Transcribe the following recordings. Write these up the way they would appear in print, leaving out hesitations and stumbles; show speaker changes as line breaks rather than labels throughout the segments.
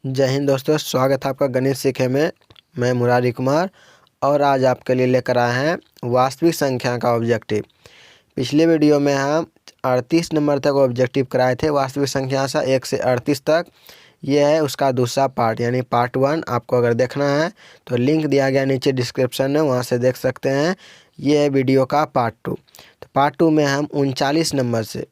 जय हिंद दोस्तों, स्वागत है आपका गणित सीखे में। मैं मुरारी कुमार और आज आपके लिए लेकर आए हैं वास्तविक संख्या का ऑब्जेक्टिव। पिछले वीडियो में हम 38 नंबर तक ऑब्जेक्टिव कराए थे वास्तविक संख्या से 1 से 38 तक। ये है उसका दूसरा पार्ट यानी पार्ट 1। आपको अगर देखना है तो लिंक दिया गया नीचे डिस्क्रिप्शन में, वहाँ से देख सकते हैं। ये है वीडियो का पार्ट 2। तो पार्ट 2 में हम 39 नंबर से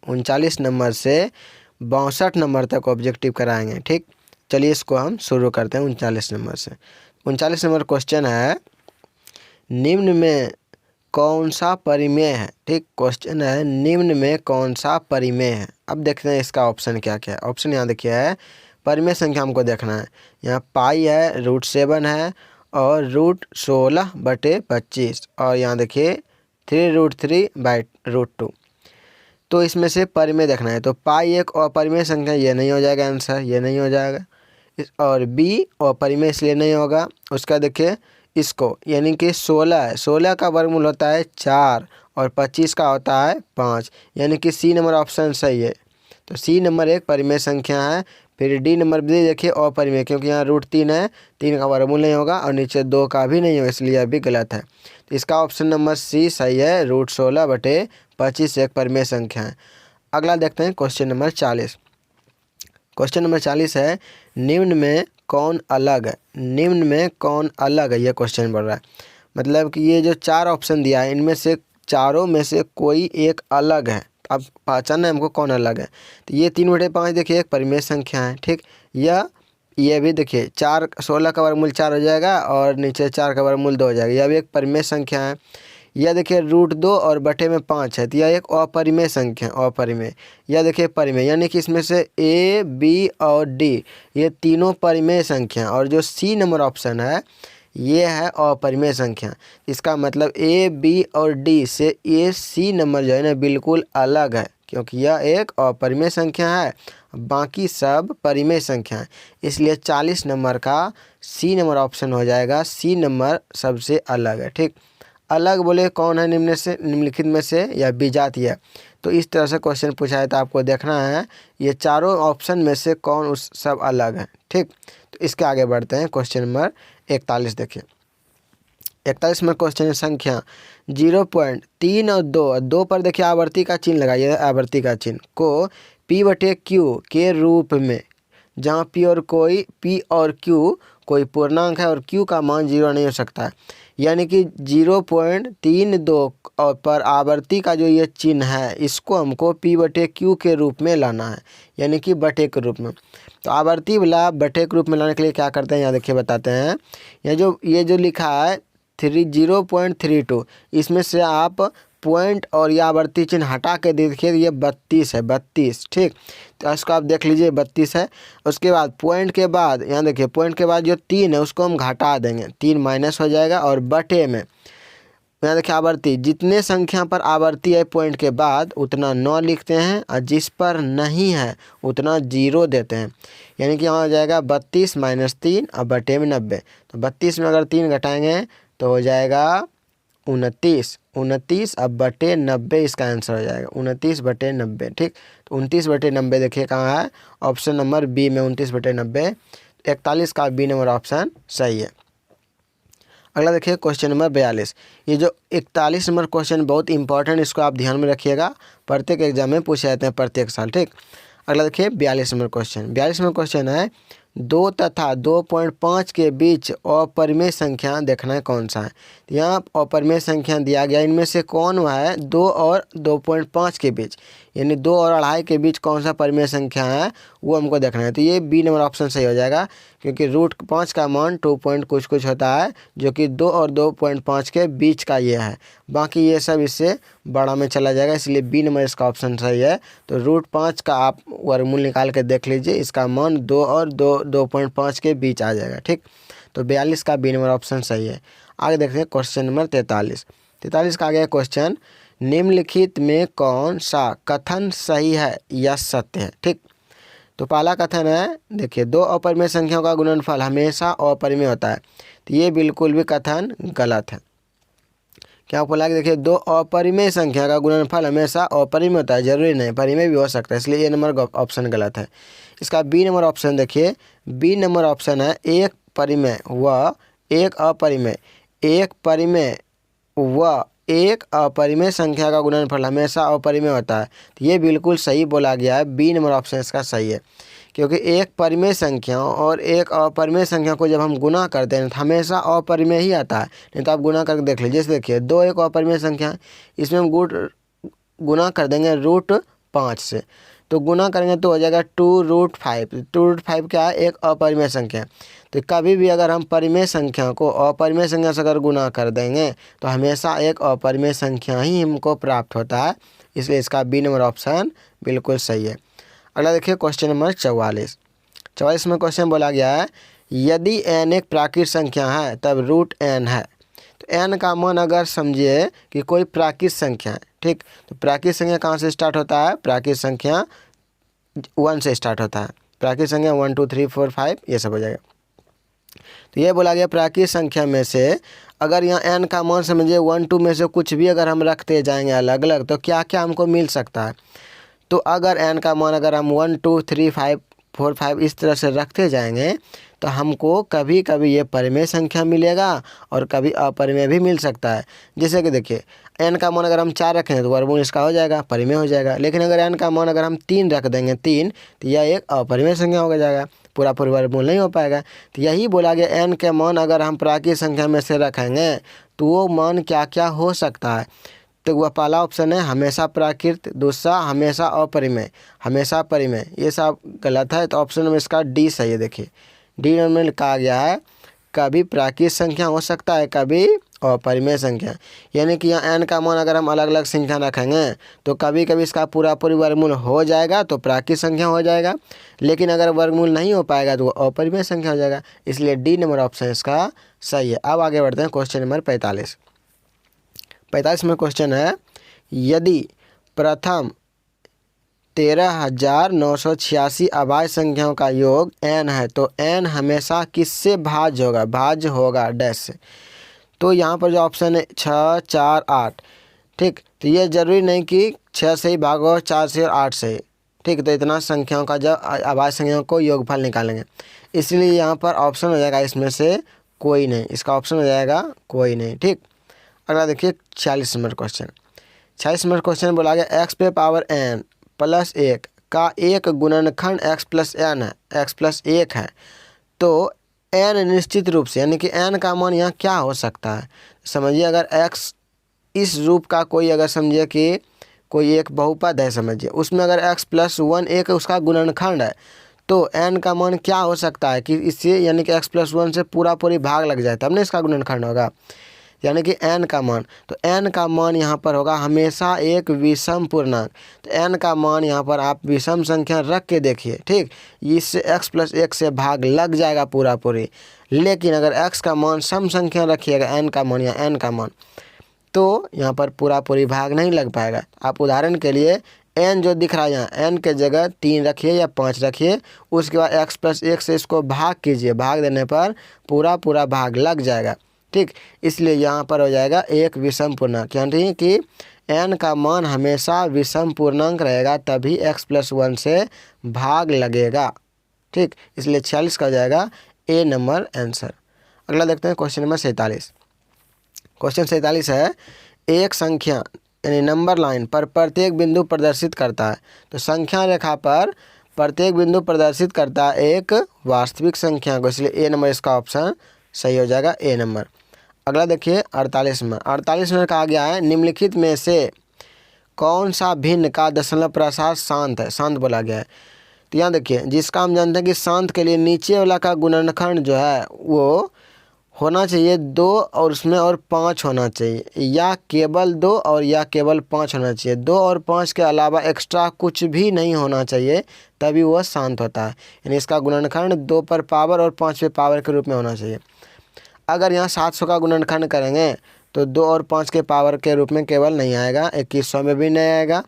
62 नंबर तक ऑब्जेक्टिव कराएंगे। ठीक, चलिए इसको हम शुरू करते हैं 39 नंबर से। 39 नंबर क्वेश्चन है, निम्न में कौन सा परिमेय है। ठीक, क्वेश्चन है निम्न में कौन सा परिमेय है। अब देखते हैं इसका ऑप्शन क्या क्या है। ऑप्शन यहाँ देखिए है, परिमेय संख्या हमको देखना है। यहाँ पाई है, √7 है और √16/25 और यहाँ देखिए 3√3/√2। तो इसमें से परिमेय देखना है। तो पाई एक अपरिमेय संख्या, ये नहीं हो जाएगा आंसर, ये नहीं हो जाएगा। और बी अपरिमेय इसलिए नहीं होगा। उसका देखिए इसको यानी कि 16 है, 16 का वर्गमूल होता है 4 और 25 का होता है 5, यानी कि सी नंबर ऑप्शन सही है। तो सी नंबर एक परिमेय संख्या है। फिर डी नंबर भी देखिए अपरिमेय, क्योंकि यहाँ √3 है, 3 का वर्गमूल नहीं होगा और नीचे 2 का भी नहीं होगा, इसलिए अभी गलत है। तो इसका ऑप्शन नंबर सी सही है, √16/25 एक परिमेय संख्या है। अगला देखते हैं क्वेश्चन नंबर 40। क्वेश्चन नंबर 40 है, निम्न में कौन अलग है। निम्न में कौन अलग है, ये क्वेश्चन बढ़ रहा है। मतलब कि ये जो 4 ऑप्शन दिया है, इनमें से चारों में से कोई एक अलग है। अब पहचानना है हमको कौन अलग है। तो ये 3/5 देखिए एक परिमेय संख्या है। ठीक, ये भी देखिए 4, 16 का वर्गमूल 4 हो जाएगा और नीचे 4 का वर्गमूल 2 हो जाएगा। यह भी एक परिमेय संख्या है। यह देखिए √2 और बटे में 5 है, तो यह एक अपरिमेय संख्या, अपरिमेय। यह देखिए परिमेय, यानी कि इसमें से ए, बी और डी ये तीनों परिमेय संख्या, और जो सी नंबर ऑप्शन है ये है अपरिमेय संख्या। इसका मतलब ए, बी और डी से ये सी नंबर जो है ना बिल्कुल अलग है, क्योंकि यह एक अपरिमेय संख्या है, बाकी सब परिमेय संख्या है। इसलिए 40 नंबर का सी नंबर ऑप्शन हो जाएगा। सी नंबर सबसे अलग है। ठीक, अलग बोले कौन है निम्नलिखित में से या विजातीय। तो इस तरह से क्वेश्चन पूछा है, तो आपको देखना है ये चारों ऑप्शन में से कौन उस सब अलग है। ठीक, तो इसके आगे बढ़ते हैं। क्वेश्चन नंबर 41 देखिए। 41 में क्वेश्चन संख्या 0.3 और 2 पर देखिए आवर्ती का चिन्ह लगाइए। आवर्ती का चिन्ह को P/Q के रूप में, जहाँ P और Q कोई पूर्णांक है और Q का मान 0 नहीं हो सकता है, यानी कि 0.32 और पर आवर्ती का जो ये चिन्ह है इसको हमको P/Q के रूप में लाना है, यानी कि बटे के रूप में। तो आवर्ती वाला बटे के रूप में लाने के लिए क्या करते हैं, यहाँ देखिए बताते हैं। ये जो लिखा है 0.32, इसमें से आप पॉइंट और या आवर्ती चिन्ह हटा के देखिए, ये 32 है, 32। ठीक, तो इसको आप देख लीजिए 32 है। उसके बाद पॉइंट के बाद यहाँ देखिए, पॉइंट के बाद जो 3 है उसको हम घटा देंगे, 3 माइनस हो जाएगा। और बटे में यहाँ देखिए आवर्ती, जितने संख्या पर आवर्ती है पॉइंट के बाद उतना 9 लिखते हैं, और जिस पर नहीं है उतना 0 देते हैं, यानी कि यहाँ हो जाएगा 32 - 3 और बटे में 90। तो 32 में अगर 3 घटाएंगे तो हो जाएगा 29 अब बटे 90, इसका आंसर हो जाएगा 29/90। ठीक, तो 29/90 देखिए कहाँ है, ऑप्शन नंबर बी में 29/90। 41 का बी नंबर ऑप्शन सही है। अगला देखिए क्वेश्चन नंबर 42। ये जो 41 नंबर क्वेश्चन बहुत इंपॉर्टेंट, इसको आप ध्यान में रखिएगा, प्रत्येक एग्जाम में पूछे जाते हैं प्रत्येक साल। ठीक, अगला देखिए 42 नंबर क्वेश्चन। 42 नंबर क्वेश्चन है, 2 तथा 2.5 के बीच अपरिमेय संख्या देखना है कौन सा है। यहाँ अपरिमेय संख्या दिया गया, इनमें से कौन हुआ है 2 और 2.5 के बीच, यानी 2 और 2.5 के बीच कौन सा परिमेय संख्या है वो हमको देखना है। तो ये बी नंबर ऑप्शन सही हो जाएगा, क्योंकि √5 का मान 2 पॉइंट कुछ होता है, जो कि 2 और 2.5 के बीच का ये है। बाकी ये सब इससे बड़ा में चला जाएगा, इसलिए बी नंबर इसका ऑप्शन सही है। तो √5 का आप वर्गमूल निकाल के देख लीजिए, इसका मान 2 और 2.5 के बीच आ जाएगा। ठीक, तो 42 का बी नंबर ऑप्शन सही है। आगे देखते हैं क्वेश्चन नंबर 43। 43 का आगे क्वेश्चन, निम्नलिखित में कौन सा कथन सही है या सत्य है। ठीक, तो पहला कथन है देखिए, 2 अपरिमेय संख्याओं का गुणनफल हमेशा अपरिमेय होता है। तो ये बिल्कुल भी कथन गलत है। क्या बोला कि देखिए, 2 अपरिमेय संख्या का गुणनफल हमेशा अपरिमेय होता है, जरूरी नहीं परिमेय भी हो सकता है, इसलिए ये नंबर ऑप्शन गलत है। इसका बी नंबर ऑप्शन देखिए, बी नंबर ऑप्शन है एक परिमेय व एक अपरिमेय, एक परिमेय व एक अपरिमेय संख्या का गुणनफल हमेशा अपरिमेय होता है। तो ये बिल्कुल सही बोला गया है, बी नंबर ऑप्शन इसका सही है, क्योंकि एक परिमेय संख्या और एक अपरिमेय संख्या को जब हम गुना करते हैं तो हमेशा अपरिमेय ही आता है। नहीं तो आप गुना करके देख लीजिए, जैसे देखिए 2 एक अपरिमेय संख्या है, इसमें हम गुना कर देंगे √5 से, तो गुना करेंगे तो हो जाएगा 2√5। 2√5 क्या है, एक अपरिमेय संख्या है। तो कभी भी अगर हम परिमेय संख्या को अपरिमेय संख्या से अगर गुना कर देंगे तो हमेशा एक अपरिमेय संख्या ही हमको प्राप्त होता है, इसलिए इसका बी नंबर ऑप्शन बिल्कुल सही है। अगला देखिए क्वेश्चन नंबर 44 में क्वेश्चन बोला गया है, यदि n एक प्राकृत संख्या है तब √n है। तो n का मान अगर समझिए कि कोई प्राकृत संख्या है, ठीक, तो प्राकृत संख्या कहाँ से स्टार्ट होता है, प्राकृत संख्या 1 से स्टार्ट होता है, प्राकृत संख्या 1 2 3 4 5 ये सब हो जाएगा। तो ये बोला गया प्राकृत संख्या में से अगर यहाँ n का मान समझिए 1 2 में से कुछ भी अगर हम रखते जाएंगे अलग अलग तो क्या क्या हमको मिल सकता है। तो अगर n का मान अगर हम 1 2 3 5 4 5 इस तरह से रखते जाएंगे तो हमको कभी कभी ये परिमेय संख्या मिलेगा और कभी अपरिमेय भी मिल सकता है। जैसे कि देखिए n का मान अगर हम 4 रखें तो वर्गमूल इसका हो जाएगा, परिमेय हो जाएगा। लेकिन अगर n का मान अगर हम 3 रख देंगे 3 तो यह एक अपरिमेय संख्या हो जाएगा, पूरा वर्गमूल नहीं हो पाएगा। तो यही बोला गया n के मान अगर हम प्राकृत संख्या में से रखेंगे तो वो मान क्या क्या हो सकता है। तो वह पहला ऑप्शन है हमेशा प्राकृत, दूसरा हमेशा अपरिमेय, हमेशा परिमेय, ये सब गलत है। तो ऑप्शन में इसका डी सही है। देखिए डी नंबर में कहा गया है कभी प्राकृत संख्या हो सकता है, कभी अपरिमेय संख्या, यानी कि यहाँ n का मान अगर हम अलग अलग संख्या रखेंगे तो कभी कभी इसका पूरा वर्गमूल हो जाएगा तो प्राकृत संख्या हो जाएगा, लेकिन अगर वर्गमूल नहीं हो पाएगा तो वो अपरिमेय संख्या हो जाएगा, इसलिए डी नंबर ऑप्शन इसका सही है। अब आगे बढ़ते हैं क्वेश्चन नंबर 45 में क्वेश्चन है, यदि प्रथम 13,986 अभाज्य संख्याओं का योग n है तो n हमेशा किससे भाज्य होगा डैश से। तो यहाँ पर जो ऑप्शन है 6 4 8, ठीक, तो ये जरूरी नहीं कि 6 से ही भागो, 4 से और 8 से ही, ठीक। तो इतना संख्याओं का जब अभाज्य संख्याओं को योगफल निकालेंगे, इसलिए यहाँ पर ऑप्शन हो जाएगा इसमें से कोई नहीं, इसका ऑप्शन हो जाएगा कोई नहीं, ठीक। अगला देखिए 46 नंबर क्वेश्चन बोला गया x पे पावर n प्लस 1 का एक गुणनखंड x प्लस n है, x प्लस 1 है। तो n निश्चित रूप से, यानी कि n का मान यहाँ क्या हो सकता है, समझिए अगर x इस रूप का कोई अगर समझिए कि कोई एक बहुपद है, समझिए उसमें अगर x प्लस 1 एक उसका गुणनखंड है तो n का मान क्या हो सकता है कि इससे, यानी कि x प्लस 1 से पूरी भाग लग जाए तब ना इसका गुणनखंड होगा, यानी कि n का मान। तो n का मान यहाँ पर होगा हमेशा एक विषम पूर्णांक। तो n का मान यहाँ पर आप विषम संख्या रख के देखिए, ठीक, इससे x प्लस 1 से भाग लग जाएगा पूरी। लेकिन अगर x का मान सम संख्या रखिएगा n का मान या n का मान, तो यहाँ पर पूरी भाग नहीं लग पाएगा। आप उदाहरण के लिए n जो दिख रहा है यहाँ, n के जगह 3 रखिए या 5 रखिए, उसके बाद x प्लस 1 से इसको भाग कीजिए, भाग देने पर पूरा भाग लग जाएगा, ठीक। इसलिए यहाँ पर हो जाएगा एक विषम पूर्णांक, यानी कि n का मान हमेशा विषम पूर्णांक रहेगा तभी x प्लस 1 से भाग लगेगा, ठीक। इसलिए 46 का हो जाएगा ए नंबर आंसर। अगला देखते हैं क्वेश्चन नंबर 47। क्वेश्चन 47 है, एक संख्या यानी नंबर लाइन पर प्रत्येक बिंदु प्रदर्शित करता है। तो संख्या रेखा पर प्रत्येक बिंदु प्रदर्शित करता है एक वास्तविक संख्या को, इसलिए ए नंबर इसका ऑप्शन सही हो जाएगा, ए नंबर। अगला देखिए 48 में कहा गया है निम्नलिखित में से कौन सा भिन्न का दशमलव प्रसार शांत है, शांत बोला गया है। तो यहाँ देखिए जिसका हम जानते हैं कि शांत के लिए नीचे वाला का गुणनखंड जो है वो होना चाहिए 2 और उसमें और 5 होना चाहिए, या केवल 2 और या केवल 5 होना चाहिए। 2 और 5 के अलावा एक्स्ट्रा कुछ भी नहीं होना चाहिए तभी वह शांत होता है, यानी इसका गुणनखंड 2 पर पावर और 5 पे पावर के रूप में होना चाहिए। अगर यहाँ 700 का गुणनखंड करेंगे तो 2 और 5 के पावर के रूप में केवल नहीं आएगा, 2100 में भी नहीं आएगा,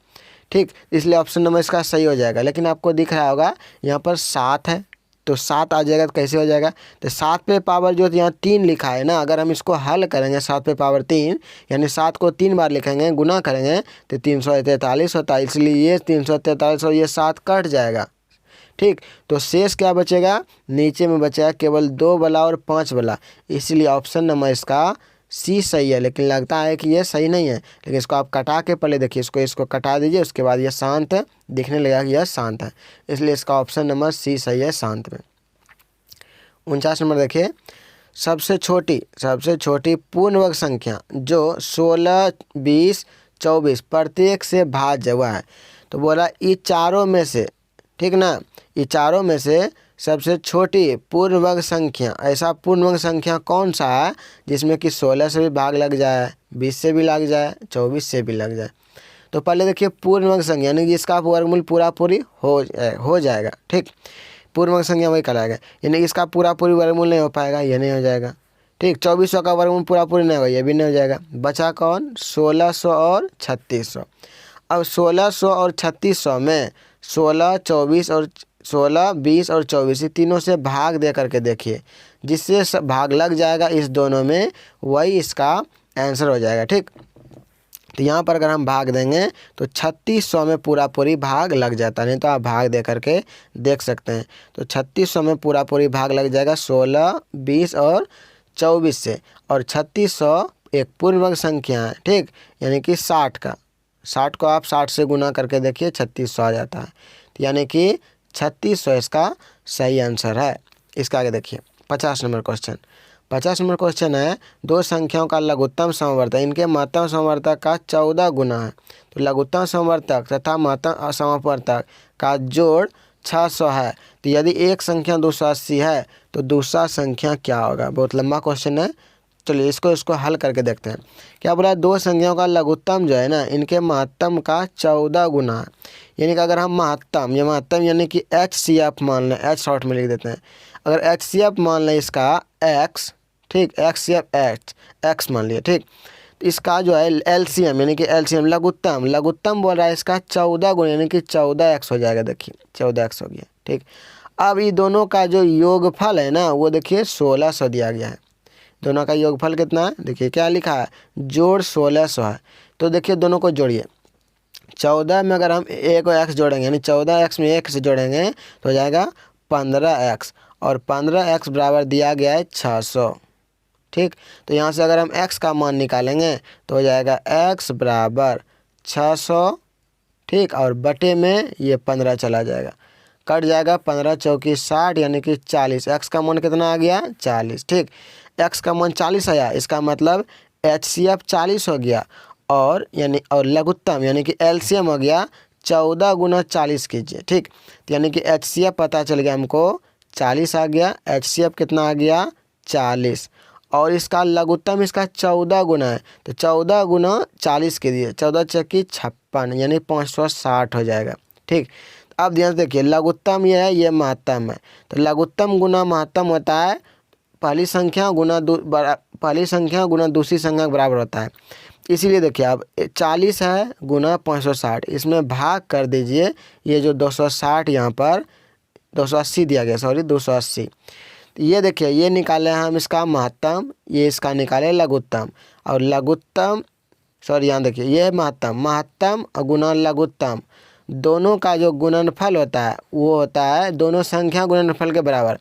ठीक। इसलिए ऑप्शन नंबर इसका सही हो जाएगा। लेकिन आपको दिख रहा होगा यहाँ पर 7 है तो 7 आ जाएगा, तो कैसे हो जाएगा, तो 7 पे पावर जो यहाँ 3 लिखा है ना, अगर हम इसको हल करेंगे 7 पे पावर 3 यानी 7 को 3 बार लिखेंगे, गुना करेंगे तो 343 होता है, इसलिए ये 343 और ये 7 कट जाएगा, ठीक। तो शेष क्या बचेगा, नीचे में बचेगा केवल 2 वाला और 5 वाला, इसलिए ऑप्शन नंबर इसका सी सही है। लेकिन लगता है कि ये सही नहीं है, लेकिन इसको आप कटा के पहले देखिए, इसको कटा दीजिए, उसके बाद ये शांत है, दिखने लगेगा कि यह शांत है, इसलिए इसका ऑप्शन नंबर सी सही है, शांत में। 49 नंबर देखिए, सबसे छोटी पूर्ण वर्ग संख्या जो 16, 20, 24 प्रत्येक से भाज्य हुआ है। तो बोला ये चारों में से, ठीक ना, ये चारों में से सबसे छोटी पूर्ण वर्ग संख्या, ऐसा पूर्ण वर्ग संख्या कौन सा है जिसमें कि 16 से भी भाग लग जाए, 20 से भी लग जाए, 24 से भी लग जाए। तो पहले देखिए पूर्ण वर्ग संख्या यानी कि इसका वर्गमूल पूरी हो जाएगा, ठीक। पूर्ण वर्ग संख्या वही कहलाएगा, यानी इसका पूरी वर्गमूल नहीं हो पाएगा, ये नहीं हो जाएगा, ठीक। 2400 का वर्गमूल पूरी नहीं होगा, ये भी नहीं हो जाएगा। बचा कौन, 1600 और 3600। अब 1600 और 3600 में 16, 24 और 16, 20 और 24 तीनों से भाग दे करके देखिए, जिससे भाग लग जाएगा इस दोनों में, वही इसका आंसर हो जाएगा, ठीक। तो यहाँ पर अगर हम भाग देंगे तो 3600 में पूरी भाग लग जाता है, नहीं तो आप भाग दे करके देख सकते हैं। तो 3600 में पूरी भाग लग जाएगा 16, 20 और 24 से, और 3600 एक पूर्ण वर्ग संख्या है, ठीक, यानी कि 60 को आप 60 से गुना करके देखिए 3600 आ जाता है, तो यानी कि 3600 इसका सही आंसर है। इसका आगे देखिए 50 नंबर क्वेश्चन। 50 नंबर क्वेश्चन है, दो संख्याओं का लघुत्तम समवर्तक इनके महत्तम समवर्तक का 14 गुना है। तो लघुत्तम समवर्तक तथा महत्तम समवर्तक का जोड़ 600 है। तो यदि एक संख्या 280 है तो दूसरा संख्या क्या होगा। बहुत लंबा क्वेश्चन है, चलिए इसको हल करके देखते हैं। क्या बोला, दो संख्याओं का लघुत्तम जो है ना, इनके महत्तम का 14 गुना है। यानी कि अगर हम महत्तम यानी कि HCF मान लें, H शॉर्ट में लिख देते हैं। अगर HCF मान लें इसका x, ठीक, HCF x मान लिया, ठीक। तो इसका जो है LCM यानी कि LCM लघुत्तम बोल रहा है इसका 14 गुना, यानी कि 14x हो जाएगा। देखिए 14x हो गया, ठीक। अब ये दोनों का जो योगफल है ना, वो देखिए 1600 दिया गया है। दोनों का योगफल कितना है, देखिए क्या लिखा है, जोड़ 1600 है। तो देखिए दोनों को जोड़िए, 14 में अगर हम a को x जोड़ेंगे, यानी 14x में 1 से जोड़ेंगे तो हो जाएगा 15x, और 15x बराबर दिया गया है 600, ठीक। तो यहाँ से अगर हम x का मान निकालेंगे तो हो जाएगा x बराबर 600, ठीक, और बटे में ये 15 चला जाएगा, कट जाएगा, 15 चौकी 60 यानी कि 40। x का मान कितना आ गया, 40, ठीक। x का मान 40 आया, इसका मतलब HCF 40 हो गया, और लघुत्तम यानी कि LCM हो गया 14 गुना 40 कीजिए, ठीक। तो यानी कि HCF पता चल गया हमको 40 आ गया, HCF कितना आ गया 40, और इसका लघुत्तम इसका 14 गुना है। तो 14 गुना 40 कीजिए, 14 चक्की 56 यानी 560 हो जाएगा, ठीक। अब ध्यान से देखिए, लघुत्तम ये है, ये महत्तम है। तो लघुत्तम गुना महत्तम होता है पहली संख्या गुना दूसरी संख्या के बराबर होता है। इसीलिए देखिए अब 40 है गुना 560, इसमें भाग कर दीजिए, ये जो 260 यहाँ पर 280 दिया गया, 280। तो ये देखिए, ये निकाले हम इसका महत्तम, ये इसका निकाले लघुत्तम, और लघुत्तम यहाँ देखिए, ये महत्तम गुना लघुत्तम दोनों का जो गुणनफल होता है वो होता है दोनों संख्या गुणनफल के बराबर।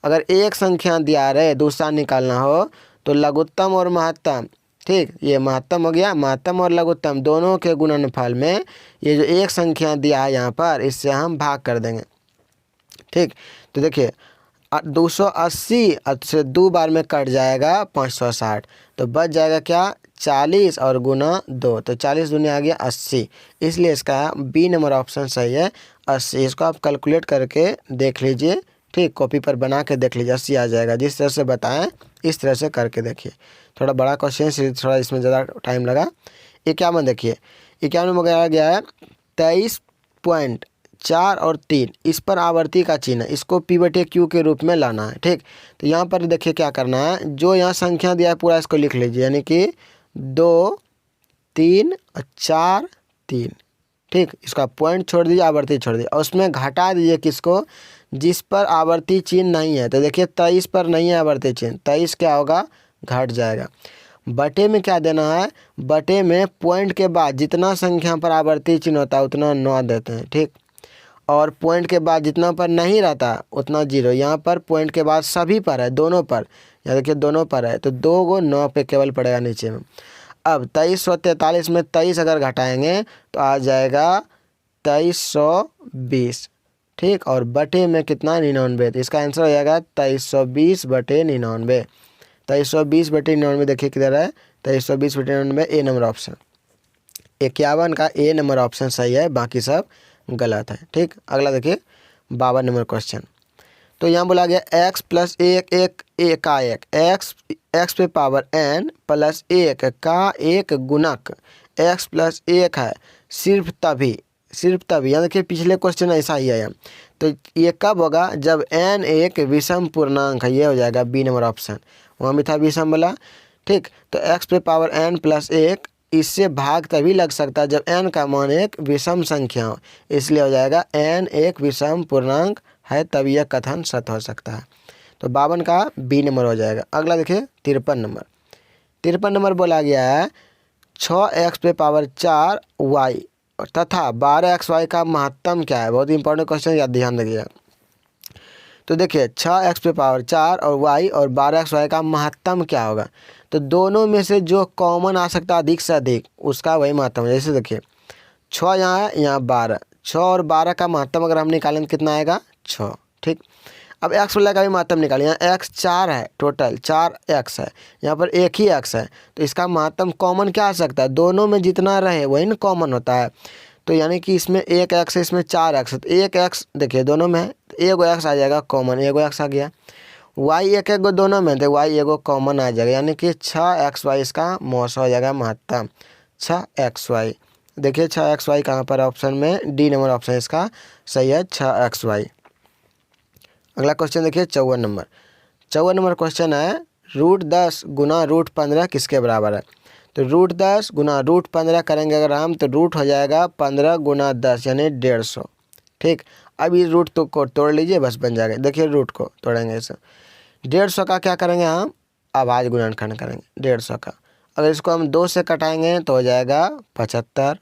अगर एक संख्या दिया रहे दूसरा निकालना हो तो लघुत्तम और महत्तम, ठीक, ये महत्तम हो गया, महत्तम और लघुत्तम दोनों के गुणनफल में ये जो एक संख्या दिया है यहाँ पर, इससे हम भाग कर देंगे, ठीक। तो देखिए 280 से 2 बार में कट जाएगा 560, तो बच जाएगा क्या 40 और गुना 2, तो 40 दुनिया आ गया 80, इसलिए इसका बी नंबर ऑप्शन सही है 80। इसको आप कैलकुलेट करके देख लीजिए, ठीक, कॉपी पर बना के देख लीजिए, 80 आ जाएगा। जिस तरह से बताएं इस तरह से करके देखिए। थोड़ा बड़ा क्वेश्चन है, थोड़ा इसमें ज़्यादा टाइम लगा। 51 देखिए, 51 में बताया गया है 23.4 और 3, इस पर आवर्ती का चिन्ह, इसको P/Q के रूप में लाना है, ठीक। तो यहाँ पर देखिए क्या करना है, जो यहाँ संख्या दिया है पूरा इसको लिख लीजिए, यानी कि 2, 3 और 4, 3, ठीक। इसका पॉइंट छोड़ दीजिए, आवर्ती छोड़ दीजिए, और उसमें घटा दीजिए किसको, जिस पर आवर्ती चिन्ह नहीं है। तो देखिए 23 पर नहीं है आवर्ती चिन्ह, 23 क्या होगा, घट जाएगा। बटे में क्या देना है, बटे में पॉइंट के बाद जितना संख्या पर आवर्ती चिन्ह होता है उतना 9 देते हैं, ठीक। और पॉइंट के बाद जितना पर नहीं रहता उतना जीरो। यहाँ पर पॉइंट के बाद सभी पर है, दोनों पर, यहाँ देखिए दोनों पर है, तो 2 को 9 पे केवल पड़ेगा नीचे में। अब 2343 में 23 अगर घटाएंगे तो आ जाएगा 2320, ठीक। और बटे में कितना 99, तो इसका आंसर हो जाएगा 2320 बटे 99। 2320 बटे 99 देखिए किधर है, 2320 बटे 99 ए नंबर ऑप्शन। 51 का ए नंबर ऑप्शन सही है, बाकी सब गलत है, ठीक। अगला देखिए 52 नंबर क्वेश्चन। तो यहाँ बोला गया x प्लस एक का एक x पे पावर n प्लस 1 का एक गुणक x प्लस 1 है सिर्फ तभी, यहाँ देखिए पिछले क्वेश्चन ऐसा ही है। तो ये कब होगा, जब n एक विषम पूर्णांक है, ये हो जाएगा बी नंबर ऑप्शन, वहाँ भी था विषम वाला, ठीक। तो x पे पावर n प्लस 1 इससे भाग तभी लग सकता है जब n का मान एक विषम संख्या हो, इसलिए हो जाएगा n एक विषम पूर्णांक है तब यह कथन सत्य हो सकता है। तो 52 का बी नंबर हो जाएगा। अगला देखिए 53 नंबर बोला गया है 6x पे पावर 4y तथा 12xy का महत्तम क्या है। बहुत इंपॉर्टेंट क्वेश्चन, याद ध्यान रखिएगा। तो देखिए 6x पे पावर 4 और y और 12xy का महत्तम क्या होगा, तो दोनों में से जो कॉमन आ सकता है अधिक से अधिक उसका वही महत्तम है। जैसे देखिए 6 यहाँ है, यहाँ 12, 6 और 12 का महत्तम अगर हम निकालें तो कितना आएगा 6, ठीक। अब x वाला का भी महत्तम निकालें, यहाँ x 4 है, टोटल 4x है, यहाँ पर एक ही x है, तो इसका महत्तम कॉमन क्या आ सकता है, दोनों में जितना रहे वही ना कॉमन होता है। तो यानी कि इसमें 1x है, इसमें 4x है, तो 1x देखिए दोनों में है, तो एगो x आ जाएगा कॉमन, एगो x आ गया। y एक गो दोनों में, तो y एगो कॉमन आ जाएगा, यानी कि 6xy इसका मौस हो जाएगा महत्तम 6xy। देखिए 6xy कहाँ पर ऑप्शन में, डी नंबर ऑप्शन इसका सही है 6xy। अगला क्वेश्चन देखिए 54 नंबर क्वेश्चन है √10 गुना √15 किसके बराबर है। तो √10 गुना √15 करेंगे अगर हम, तो रूट हो जाएगा 15 गुना 10 यानी 150, ठीक। अब इस रूट तो को तोड़ लीजिए, बस बन जाएगा। देखिए रूट को तोड़ेंगे इसे, 150 का क्या करेंगे हम, अभाज्य गुणनखंड करेंगे 150 का। अगर इसको हम 2 से कटाएंगे तो हो जाएगा 75,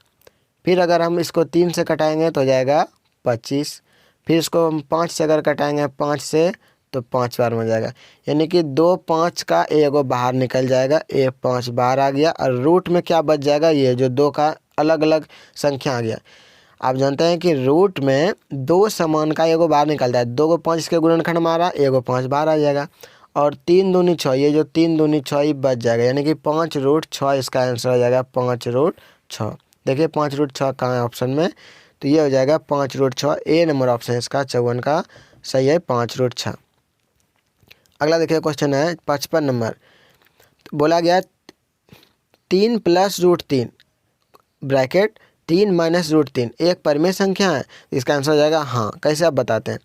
फिर अगर हम इसको 3 से कटाएंगे तो हो जाएगा 25, फिर इसको हम 5 से अगर कटाएंगे 5 से तो 5 बार में हो जाएगा, यानी कि 2 5 का एगो बाहर निकल जाएगा, 1 5 बाहर आ गया, और रूट में क्या बच जाएगा, ये जो 2 का अलग अलग संख्या आ गया। आप जानते हैं कि रूट में 2 समान का एगो बाहर निकलता है, 2 को 5 के गुणनखंड मारा, एगो 5 बाहर आ जाएगा, और 3 दूनी 6, ये जो 3 दूनी 6 बच जाएगा, यानी कि 5√6 इसका आंसर हो जाएगा 5√6। देखिए 5√6 कहाँ है ऑप्शन में, तो ये हो जाएगा 5√6, ए नंबर ऑप्शन इसका 54 का सही है 5√6। अगला देखिए क्वेश्चन है 55 नंबर। तो बोला गया 3 + √3 ब्रैकेट 3 - √3 एक परिमेय संख्या है, इसका आंसर हो जाएगा हाँ। कैसे आप बताते हैं,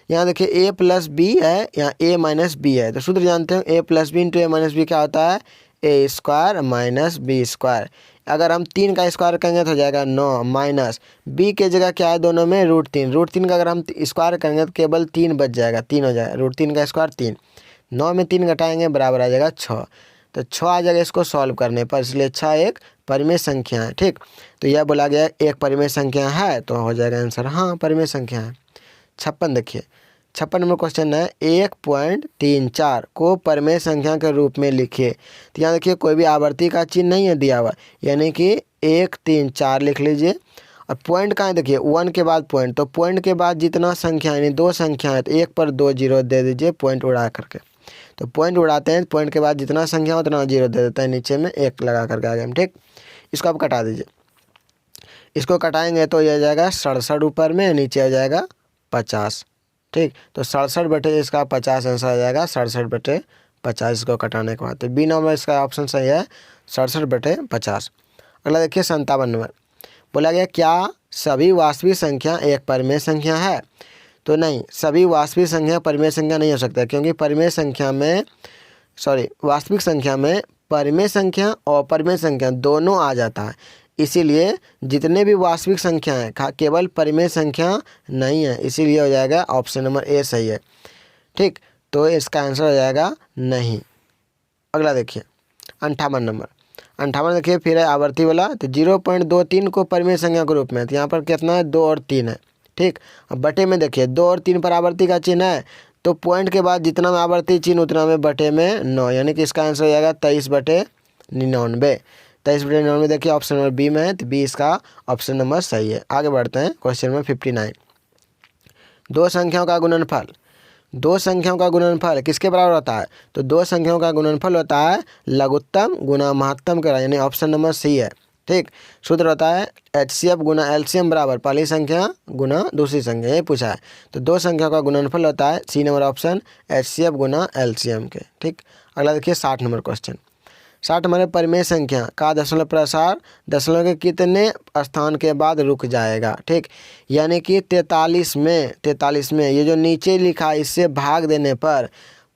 यहाँ देखिए a + b है, यहाँ a - b है, तो सूत्र जानते हैं a + b × a - b क्या होता है, a² - b²। अगर हम 3 का स्क्वायर करेंगे तो हो जाएगा 9 माइनस b के जगह क्या है दोनों में √3 का अगर हम स्क्वायर करेंगे तो केवल 3 बच जाएगा, 3 हो जाएगा, √3 का स्क्वायर 3, 9 में 3 घटाएंगे बराबर आ जाएगा 6, तो 6 आ जाएगा इसको सॉल्व करने पर, इसलिए 6 एक परिमेय संख्या है, ठीक। तो यह बोला गया एक परिमेय संख्या है, तो हो जाएगा आंसर हाँ परिमेय संख्या है। 56 देखिए 56 नंबर क्वेश्चन है 1.34 को परिमेय संख्या के रूप में लिखिए। तो यहाँ देखिए कोई भी आवर्ती का चिन्ह नहीं है दिया हुआ, यानी कि 1 3 4 लिख लीजिए, और पॉइंट कहाँ है देखिए 1 के बाद पॉइंट, तो पॉइंट के बाद जितना संख्या यानी 2 संख्या है तो 1 पर 2 जीरो दे दीजिए पॉइंट उड़ा करके। तो पॉइंट उड़ाते हैं, पॉइंट के बाद जितना संख्या हो उतना जीरो दे देते हैं, नीचे में 1 लगा करके आगे हम, ठीक। इसको आप कटा दीजिए, इसको कटाएंगे तो यह जाएगा 67 ऊपर में, नीचे हो जाएगा 50, ठीक। तो 67 बटे इसका 50 आंसर आ जाएगा 67 बटे 50 इसको कटाने के बाद, तो बी नंबर इसका ऑप्शन सही है 67 बटे 50। अगला देखिए 57 नंबर। बोला गया क्या सभी वास्तविक संख्या एक परिमेय संख्या है। तो नहीं, सभी वास्तविक संख्या परिमेय संख्या नहीं हो सकता, क्योंकि परिमेय संख्या में वास्तविक संख्या में परिमेय संख्या और अपरिमेय संख्या दोनों आ जाता है, इसीलिए जितने भी वास्तविक संख्या हैं केवल परिमेय संख्या नहीं है, इसीलिए हो जाएगा ऑप्शन नंबर ए सही है, ठीक। तो इसका आंसर हो जाएगा नहीं। अगला देखिए 58 नंबर। 58 देखिए फिर है आवर्ती वाला, तो 0.23 को परिमेय संख्या के रूप में, तो यहाँ पर कितना है 2 और 3 है, ठीक। अब बटे में देखिए 2 और 3 पर आवर्ती का चिन्ह है, तो पॉइंट के बाद जितना में आवर्ती चिन्ह उतना में बटे में 9, यानी कि इसका आंसर हो जाएगा 23/99। 23/99 देखिए ऑप्शन नंबर बी में है, तो बी इसका ऑप्शन नंबर सही है। आगे बढ़ते हैं क्वेश्चन नंबर 59। दो संख्याओं का गुणनफल, दो संख्याओं का गुणनफल किसके बराबर होता है? तो दो संख्याओं का गुणनफल होता है लघुत्तम गुना महत्तम का, यानी ऑप्शन नंबर सी है। ठीक। सूत्र होता है HCF गुना LCM बराबर पहली संख्या गुना दूसरी संख्या, ये पूछा है। तो दो संख्याओं का गुणनफल होता है सी नंबर ऑप्शन HCF गुना LCM के। ठीक। अगला देखिए 60 नंबर क्वेश्चन। 60 नंबर परिमेय संख्या का दशमलव प्रसार दशमलव के कितने स्थान के बाद रुक जाएगा? ठीक। यानी कि 43 में ये जो नीचे लिखा है इससे भाग देने पर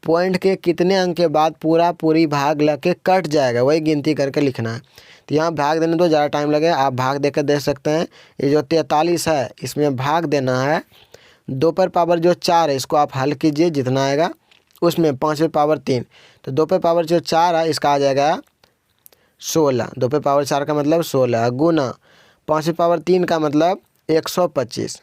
पॉइंट के कितने अंक के बाद पूरी भाग लग के कट जाएगा, वही गिनती करके लिखना है। तो यहाँ भाग देने तो ज़्यादा टाइम लगेगा, आप भाग देकर देख सकते हैं। ये जो 43 है इसमें भाग देना है 2 पर पावर जो 4 है, इसको आप हल कीजिए जितना आएगा, उसमें 5 पर पावर 3, तो 2 पर पावर जो 4 है इसका आ जाएगा 16। 2 पर पावर 4 का मतलब 16 गुना 5 पर पावर 3 का मतलब 125,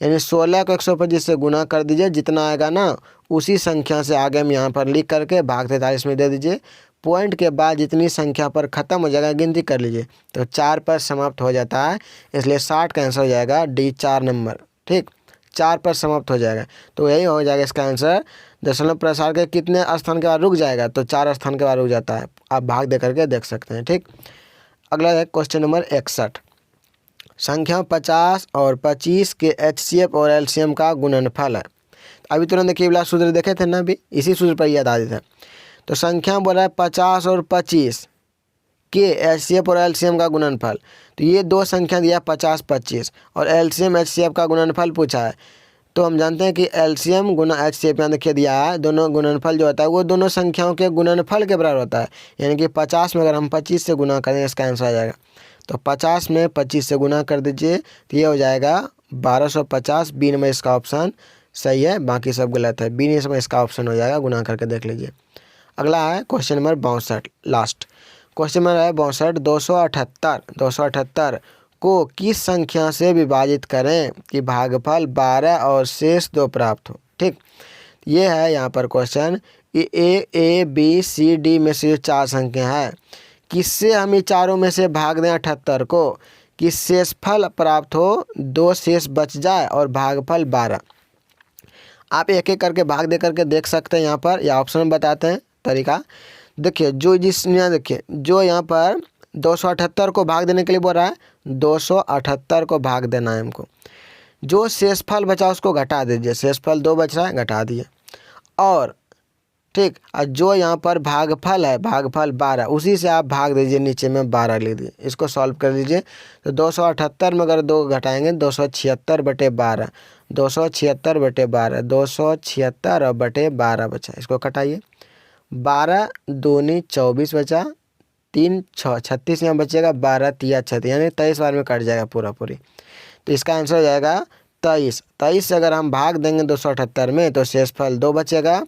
यानी 16 को 125 से गुना कर दीजिए, जितना आएगा ना उसी संख्या से आगे हम यहाँ पर लिख करके भाग 43 में दे दीजिए। पॉइंट के बाद जितनी संख्या पर ख़त्म हो जाएगा गिनती कर लीजिए, तो 4 पर समाप्त हो जाता है, इसलिए 60 का आंसर हो जाएगा डी 4 नंबर। ठीक। 4 पर समाप्त हो जाएगा, तो यही हो जाएगा इसका आंसर। दशमलव प्रसार के कितने स्थान के बाद रुक जाएगा? तो 4 स्थान के बाद रुक जाता है, आप भाग दे करके देख सकते हैं। ठीक। अगला है क्वेश्चन नंबर 61। संख्या 50 और 25 के HCF और LCM का गुणनफल है। अभी तुरंत देखिए वाला सूत्र देखे थे ना, अभी इसी सूत्र पर याद आ जाता है। तो संख्या बोला है 50 और 25 के HCF और LCM का गुणनफल, तो ये दो संख्या दिया 50-25 और LCM HCF का गुणनफल पूछा है। तो हम जानते हैं कि LCM गुना HCF यहाँ देखिए दिया है, दोनों गुणनफल जो होता है वो दोनों संख्याओं के गुणनफल के बराबर होता है, यानी कि 50 में अगर हम 25 से गुना करें इसका आंसर आ जाएगा। तो 50 में 25 से गुना कर दीजिए, तो ये हो जाएगा 1250। बी नंबर इसका ऑप्शन सही है, बाकी सब गलत है। बी नंबर इसका ऑप्शन हो जाएगा, गुना करके देख लीजिए। अगला है question number 62, last question number है 62। 278 को किस संख्या से विभाजित करें कि भागफल 12 और शेष 2 प्राप्त हो? ठीक। ये है यहाँ पर question, A B C D में से जो 4 संख्या है, किससे हम ये चारों में से भाग दें 78 को कि शेषफल प्राप्त हो, 2 शेष बच जाए और भागफल 12। आप एक एक करके भाग दे करके देख सकते हैं यहाँ पर, या ऑप्शन में बताते हैं तरीका। देखिए देखिए जो यहाँ पर 278 को भाग देने के लिए बोल रहा है, 278 को भाग देना है हमको। जो शेषफल बचा उसको घटा दीजिए, शेषफल 2 बच रहा है, घटा दिए। और ठीक, और जो यहाँ पर भागफल है, भागफल 12, उसी से आप भाग दीजिए, नीचे में 12 ले दीजिए, इसको सॉल्व कर लीजिए। तो 278 में अगर 2 घटाएंगे 276/12, 276/12, 276 और बटे 12 बचा, इसको घटाइए। 12 दूनी 24 बचा, 3 6 36 यहाँ बचेगा, 12 तिया 36, यानी 23 बार में कट जाएगा पूरी। तो इसका आंसर हो जाएगा 23 से अगर हम भाग देंगे 278 में तो शेषफल 2 बचेगा,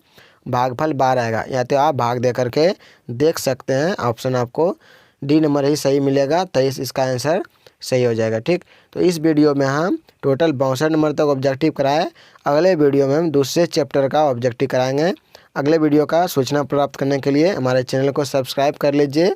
भागफल 12 आएगा। या तो आप भाग दे करके देख सकते हैं, ऑप्शन आपको डी नंबर ही सही मिलेगा, 23 इसका आंसर सही हो जाएगा। ठीक। तो इस वीडियो में हम टोटल 62 नंबर तक ऑब्जेक्टिव कराए। अगले वीडियो में हम दूसरे चैप्टर का ऑब्जेक्टिव कराएंगे। अगले वीडियो का सूचना प्राप्त करने के लिए हमारे चैनल को सब्सक्राइब कर लीजिए।